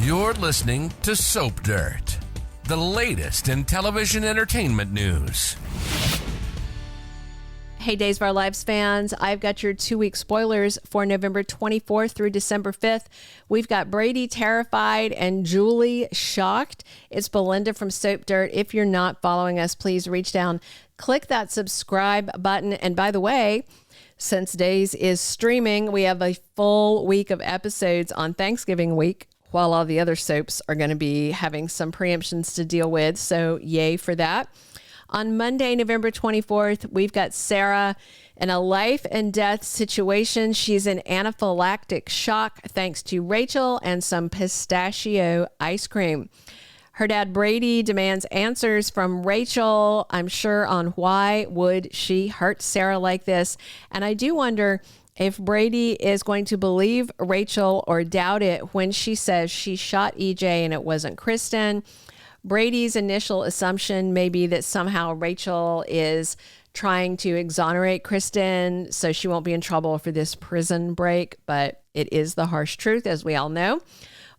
You're listening to Soap Dirt, the latest in television entertainment news. Hey, Days of Our Lives fans, I've got your 2-week spoilers for November 24th through December 5th. We've got Brady terrified and Julie shocked. It's Belinda from Soap Dirt. If you're not following us, please reach down, click that subscribe button. And by the way, since Days is streaming, we have a full week of episodes on Thanksgiving week, while all the other soaps are going to be having some preemptions to deal with. So yay for that. On Monday, November 24th, we've got Sarah in a life and death situation. She's in anaphylactic shock thanks to Rachel and some pistachio ice cream. Her dad, Brady, demands answers from Rachel, I'm sure, on why would she hurt Sarah like this. And I do wonder if Brady is going to believe Rachel or doubt it when she says she shot EJ and it wasn't Kristen. Brady's initial assumption may be that somehow Rachel is trying to exonerate Kristen so she won't be in trouble for this prison break, but it is the harsh truth, as we all know.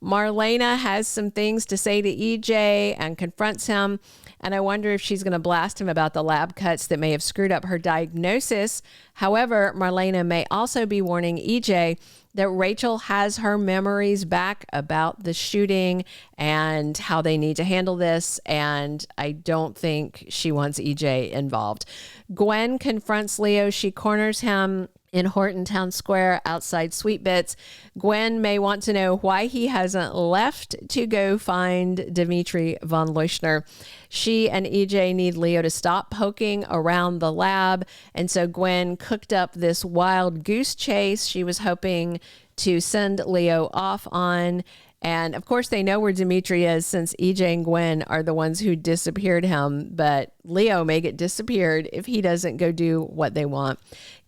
Marlena has some things to say to EJ and confronts him, and I wonder if she's going to blast him about the lab cuts that may have screwed up her diagnosis. However, Marlena may also be warning EJ that Rachel has her memories back about the shooting and how they need to handle this, and I don't think she wants EJ involved. Gwen confronts Leo. She corners him in Horton Town Square outside Sweet Bits. Gwen may want to know why he hasn't left to go find Dimitri von Leuschner. She and EJ need Leo to stop poking around the lab, and so Gwen cooked up this wild goose chase she was hoping to send Leo off on. And of course, they know where Dimitri is since EJ and Gwen are the ones who disappeared him, but Leo may get disappeared if he doesn't go do what they want.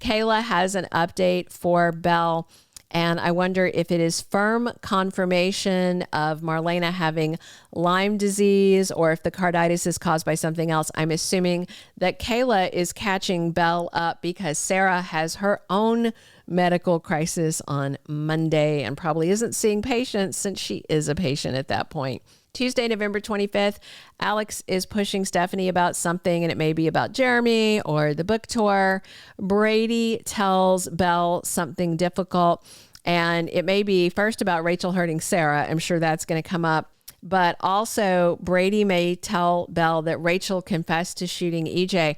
Kayla has an update for Belle, and I wonder if it is firm confirmation of Marlena having Lyme disease or if the carditis is caused by something else. I'm assuming that Kayla is catching Belle up because Sarah has her own medical crisis on Monday and probably isn't seeing patients since she is a patient at that point. Tuesday, November 25th, Alex is pushing Stephanie about something, and it may be about Jeremy or the book tour. Brady tells Belle something difficult, and it may be first about Rachel hurting Sarah. I'm sure that's going to come up. But also, Brady may tell Belle that Rachel confessed to shooting EJ.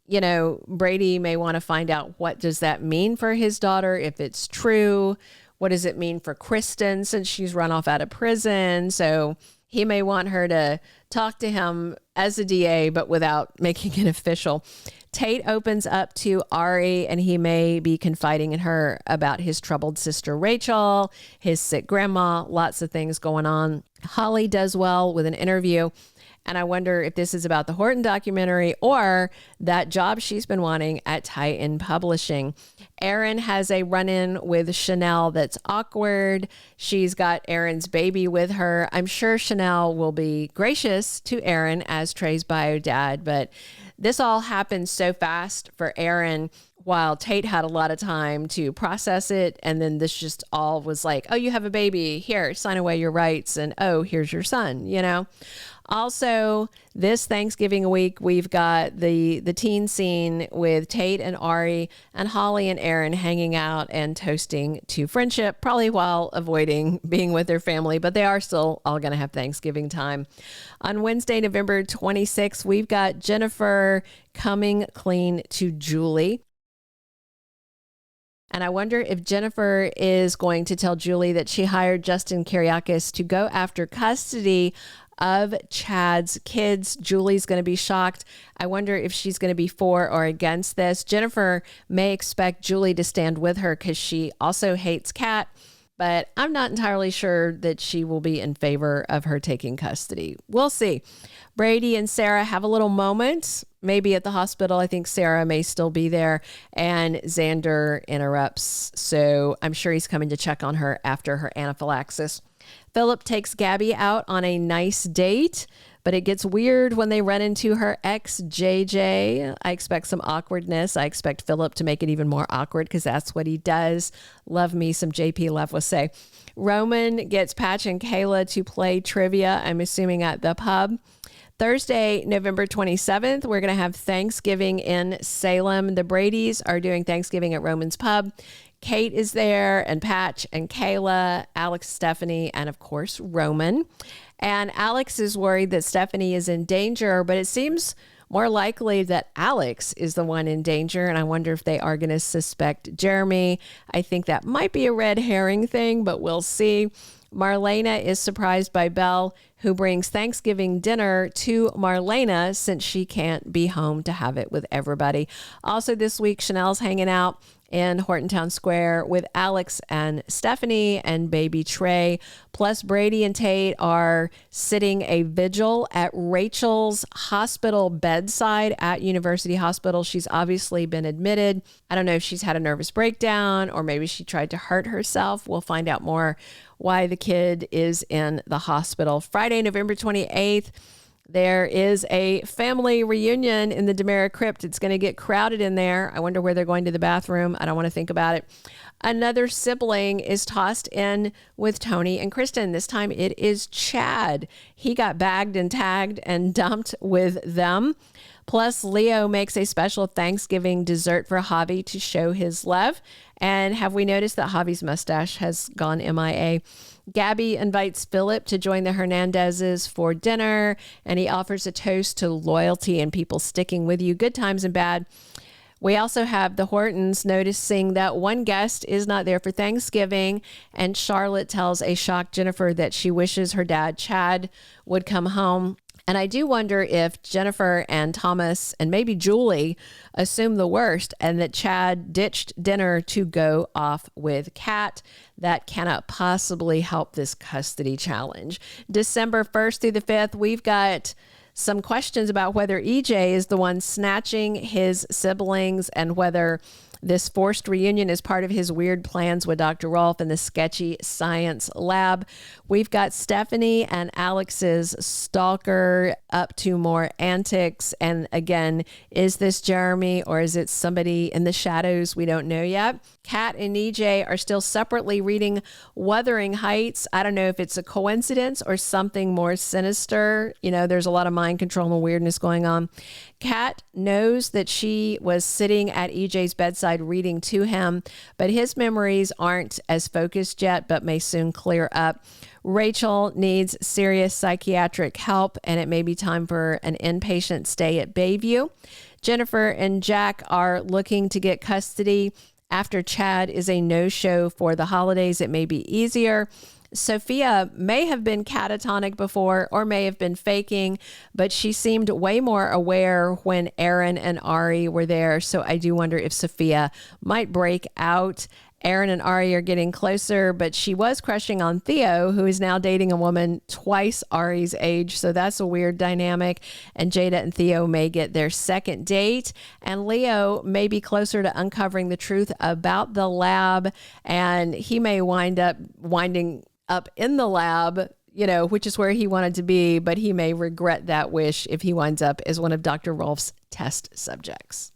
You know, Brady may want to find out, what does that mean for his daughter if it's true? What does it mean for Kristen since she's run off out of prison? So he may want her to talk to him as a DA, but without making it official. Tate opens up to Ari, and he may be confiding in her about his troubled sister Rachel, his sick grandma, lots of things going on. Holly does well with an interview, and I wonder if this is about the Horton documentary or that job she's been wanting at Titan Publishing. Erin has a run-in with Chanel that's awkward. She's got Erin's baby with her. I'm sure Chanel will be gracious to Erin as Trey's bio dad, but this all happened so fast for Erin while Tate had a lot of time to process it. And then this just all was like, oh, you have a baby. Here, sign away your rights. And oh, here's your son, you know. Also, this Thanksgiving week, we've got the teen scene with Tate and Ari and Holly and Erin hanging out and toasting to friendship, probably while avoiding being with their family, but they are still all going to have Thanksgiving time. On Wednesday, November 26th, we've got Jennifer coming clean to Julie. And I wonder if Jennifer is going to tell Julie that she hired Justin Kiriakis to go after custody of Chad's kids. Julie's going to be shocked. I wonder if she's going to be for or against this. Jennifer may expect Julie to stand with her because she also hates Kat, but I'm not entirely sure that she will be in favor of her taking custody. We'll see. Brady and Sarah have a little moment, maybe at the hospital. I think Sarah may still be there, and Xander interrupts. So I'm sure he's coming to check on her after her anaphylaxis. Phillip takes Gabi out on a nice date, But it gets weird when they run into her ex, JJ. I expect some awkwardness. I expect Phillip to make it even more awkward because that's what he does. Love me some JP Lavoisier. Roman gets Patch and Kayla to play trivia, I'm assuming at the pub. Thursday, November 27th, we're going to have Thanksgiving in Salem. The Bradys are doing Thanksgiving at Roman's Pub. Kate is there, and Patch and Kayla, Alex, Stephanie, and of course, Roman. And Alex is worried that Stephanie is in danger, but it seems more likely that Alex is the one in danger. And I wonder if they are going to suspect Jeremy. I think that might be a red herring thing, but we'll see. Marlena is surprised by Belle, who brings Thanksgiving dinner to Marlena since she can't be home to have it with everybody. Also this week, Chanel's hanging out in Horton Town Square with Alex and Stephanie and baby Trey. Plus, Brady and Tate are sitting a vigil at Rachel's hospital bedside at University Hospital. She's obviously been admitted. I don't know if she's had a nervous breakdown or maybe she tried to hurt herself. We'll find out more why the kid is in the hospital. Friday, November 28th, there is a family reunion in the DeMera Crypt. It's going to get crowded in there. I wonder where they're going to the bathroom. I don't want to think about it. Another sibling is tossed in with Tony and Kristen. This time it is Chad. He got bagged and tagged and dumped with them. Plus, Leo makes a special Thanksgiving dessert for Javi to show his love. And have we noticed that Javi's mustache has gone MIA? Gabi invites Phillip to join the Hernandezes for dinner, and he offers a toast to loyalty and people sticking with you, good times and bad. We also have the Hortons noticing that one guest is not there for Thanksgiving, and Charlotte tells a shocked Jennifer that she wishes her dad, Chad, would come home. And I do wonder if Jennifer and Thomas and maybe Julie assume the worst and that Chad ditched dinner to go off with Kat. That cannot possibly help this custody challenge. December 1st through the 5th, we've got some questions about whether EJ is the one snatching his siblings and whether this forced reunion is part of his weird plans with Dr. Rolf and the sketchy science lab. We've got Stephanie and Alex's stalker up to more antics. And again, is this Jeremy or is it somebody in the shadows? We don't know yet. Kat and EJ are still separately reading Wuthering Heights. I don't know if it's a coincidence or something more sinister. You know, there's a lot of mind control and weirdness going on. Kat knows that she was sitting at EJ's bedside reading to him, but his memories aren't as focused yet, but may soon clear up. Rachel needs serious psychiatric help, and it may be time for an inpatient stay at Bayview. Jennifer and Jack are looking to get custody. After Chad is a no-show for the holidays, it may be easier. Sophia may have been catatonic before or may have been faking, but she seemed way more aware when Aaron and Ari were there. So I do wonder if Sophia might break out. Aaron and Ari are getting closer, but she was crushing on Theo, who is now dating a woman twice Ari's age. So that's a weird dynamic. And Jada and Theo may get their second date. And Leo may be closer to uncovering the truth about the lab. And he may winding up in the lab, you know, which is where he wanted to be, but he may regret that wish if he winds up as one of Dr. Rolf's test subjects.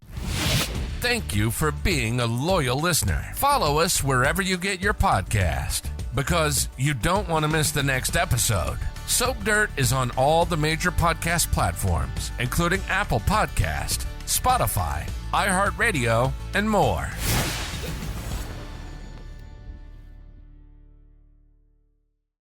Thank you for being a loyal listener. Follow us wherever you get your podcast because you don't want to miss the next episode. Soap Dirt is on all the major podcast platforms, including Apple Podcast, Spotify, iHeartRadio, and more.